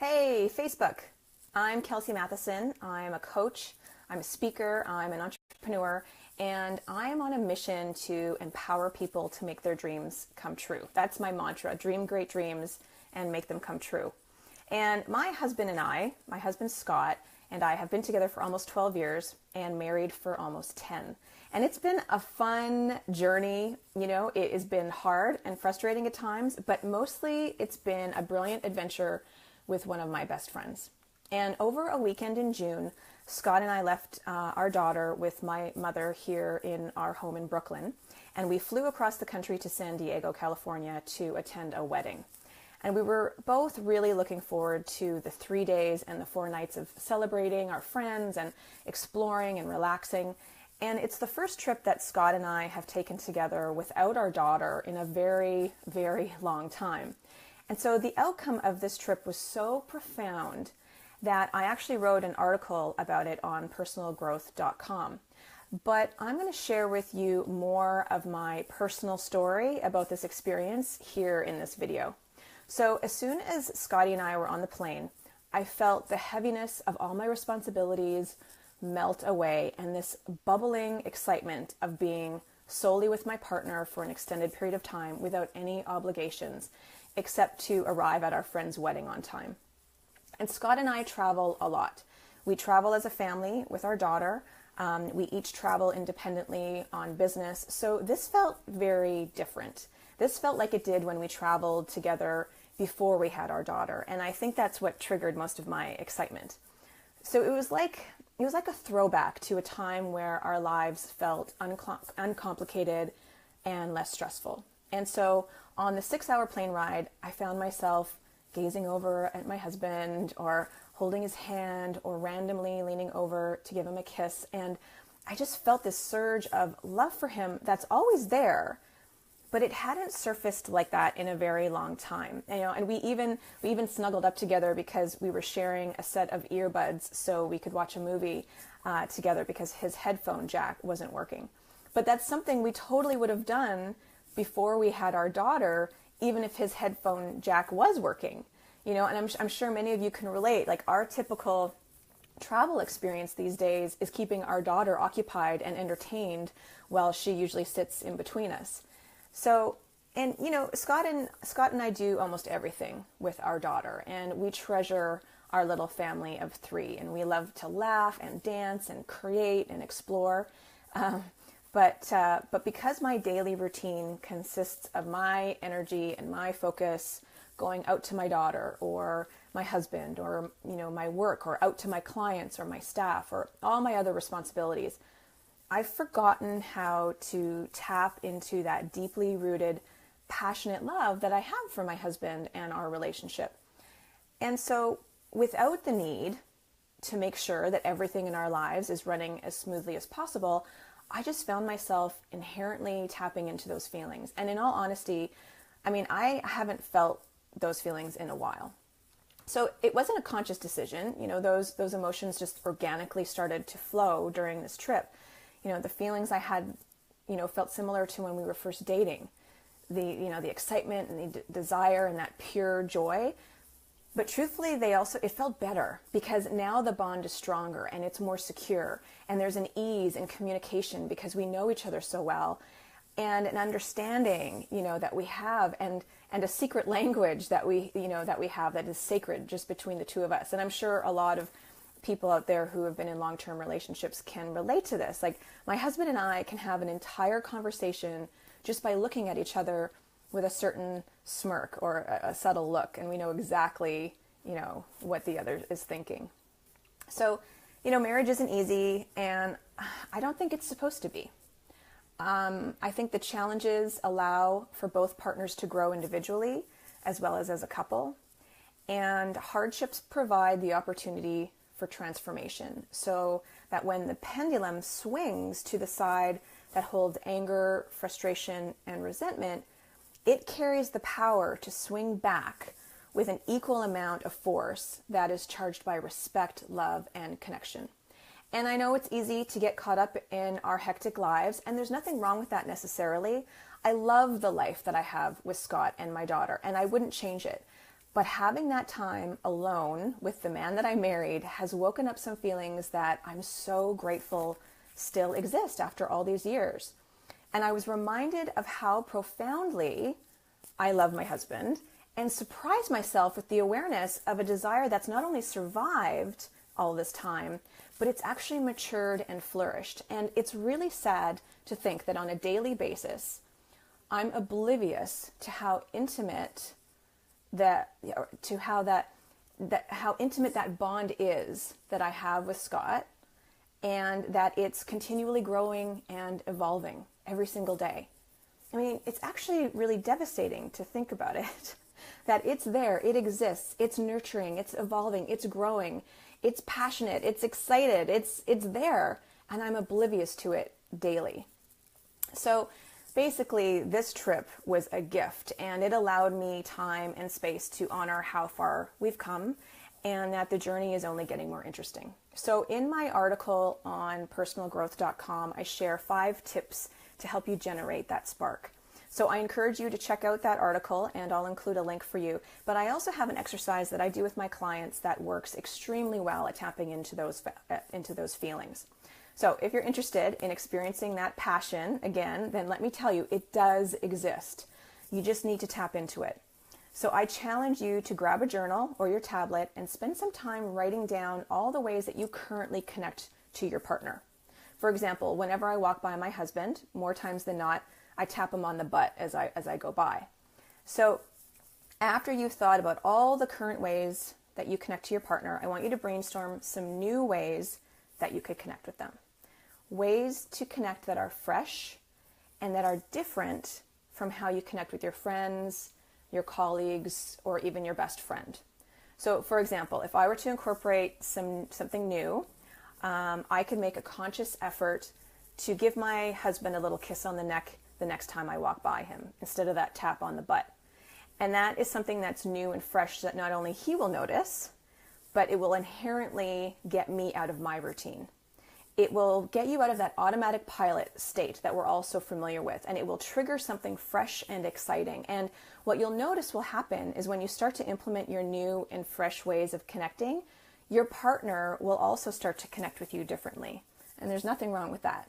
Hey, Facebook. I'm Kelsey-Matheson. I'm a coach, I'm a speaker, I'm an entrepreneur, and I'm on a mission to empower people to make their dreams come true. That's my mantra: dream great dreams and make them come true. And my husband and my husband Scott, and I have been together for almost 12 years and married for almost 10. And it's been a fun journey. It has been hard and frustrating at times, but mostly it's been a brilliant adventure with one of my best friends. And over a weekend in June, Scott and I left our daughter with my mother here in our home in Brooklyn, and we flew across the country to San Diego, California to attend a wedding. And we were both really looking forward to the 3 days and the 4 nights of celebrating our friends and exploring and relaxing. And it's the first trip that Scott and I have taken together without our daughter in a very, very long time. And so the outcome of this trip was so profound that I actually wrote an article about it on personalgrowth.com. But I'm going to share with you more of my personal story about this experience here in this video. So as soon as Scotty and I were on the plane, I felt the heaviness of all my responsibilities melt away, and this bubbling excitement of being solely with my partner for an extended period of time without any obligations except to arrive at our friend's wedding on time. And Scott and I travel a lot. We travel as a family with our daughter. We each travel independently on business. So this felt very different. This felt like it did when we traveled together before we had our daughter. And I think that's what triggered most of my excitement. So it was like a throwback to a time where our lives felt uncomplicated and less stressful. And so on the 6-hour plane ride, I found myself gazing over at my husband or holding his hand or randomly leaning over to give him a kiss. And I just felt this surge of love for him that's always there, but it hadn't surfaced like that in a very long time. And we even snuggled up together because we were sharing a set of earbuds so we could watch a movie together because his headphone jack wasn't working. But that's something we totally would have done before we had our daughter, even if his headphone jack was working. And I'm sure many of you can relate. Like, our typical travel experience these days is keeping our daughter occupied and entertained while she usually sits in between us. So, and Scott and I do almost everything with our daughter, and we treasure our little family of 3, and we love to laugh and dance and create and explore. But because my daily routine consists of my energy and my focus going out to my daughter or my husband or my work or out to my clients or my staff or all my other responsibilities, I've forgotten how to tap into that deeply rooted, passionate love that I have for my husband and our relationship. And so without the need to make sure that everything in our lives is running as smoothly as possible, I just found myself inherently tapping into those feelings. And in all honesty, I haven't felt those feelings in a while. So it wasn't a conscious decision. Those emotions just organically started to flow during this trip. The feelings I had, felt similar to when we were first dating. The excitement and the desire and that pure joy. But truthfully, it felt better because now the bond is stronger and it's more secure, and there's an ease in communication because we know each other so well, and an understanding, that we have, and a secret language that we have that is sacred just between the two of us. And I'm sure a lot of people out there who have been in long-term relationships can relate to this. Like, my husband and I can have an entire conversation just by looking at each other with a certain smirk or a subtle look, and we know exactly, what the other is thinking. So, marriage isn't easy, and I don't think it's supposed to be. I think the challenges allow for both partners to grow individually as well as a couple, and hardships provide the opportunity for transformation, so that when the pendulum swings to the side that holds anger, frustration, and resentment, it carries the power to swing back with an equal amount of force that is charged by respect, love, and connection. And I know it's easy to get caught up in our hectic lives, and there's nothing wrong with that necessarily. I love the life that I have with Scott and my daughter, and I wouldn't change it. But having that time alone with the man that I married has woken up some feelings that I'm so grateful still exist after all these years. And I was reminded of how profoundly I love my husband and surprised myself with the awareness of a desire that's not only survived all this time, but it's actually matured and flourished. And it's really sad to think that on a daily basis, I'm oblivious to how intimate how intimate that bond is that I have with Scott, and that it's continually growing and evolving every single day. I mean, it's actually really devastating to think about it, that it's there, it exists, it's nurturing, it's evolving, it's growing, it's passionate, it's excited, it's there, and I'm oblivious to it daily. So basically, this trip was a gift, and it allowed me time and space to honor how far we've come, and that the journey is only getting more interesting. So in my article on personalgrowth.com, I share 5 tips to help you generate that spark. So I encourage you to check out that article, and I'll include a link for you. But I also have an exercise that I do with my clients that works extremely well at tapping into those feelings. So if you're interested in experiencing that passion again, then let me tell you, it does exist. You just need to tap into it. So I challenge you to grab a journal or your tablet and spend some time writing down all the ways that you currently connect to your partner. For example, whenever I walk by my husband, more times than not, I tap him on the butt as I go by. So after you've thought about all the current ways that you connect to your partner, I want you to brainstorm some new ways that you could connect with them. Ways to connect that are fresh and that are different from how you connect with your friends, your colleagues, or even your best friend. So for example, if I were to incorporate something new, I could make a conscious effort to give my husband a little kiss on the neck the next time I walk by him, instead of that tap on the butt. And that is something that's new and fresh that not only he will notice, but it will inherently get me out of my routine. It will get you out of that automatic pilot state that we're all so familiar with, and it will trigger something fresh and exciting. And what you'll notice will happen is when you start to implement your new and fresh ways of connecting, your partner will also start to connect with you differently. And there's nothing wrong with that.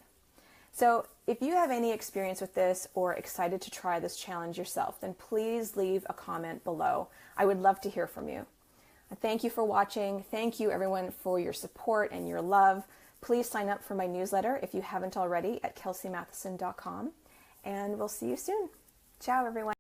So if you have any experience with this or excited to try this challenge yourself, then please leave a comment below. I would love to hear from you. Thank you for watching. Thank you everyone for your support and your love. Please sign up for my newsletter if you haven't already at Kelsey-Matheson.com, and we'll see you soon. Ciao, everyone.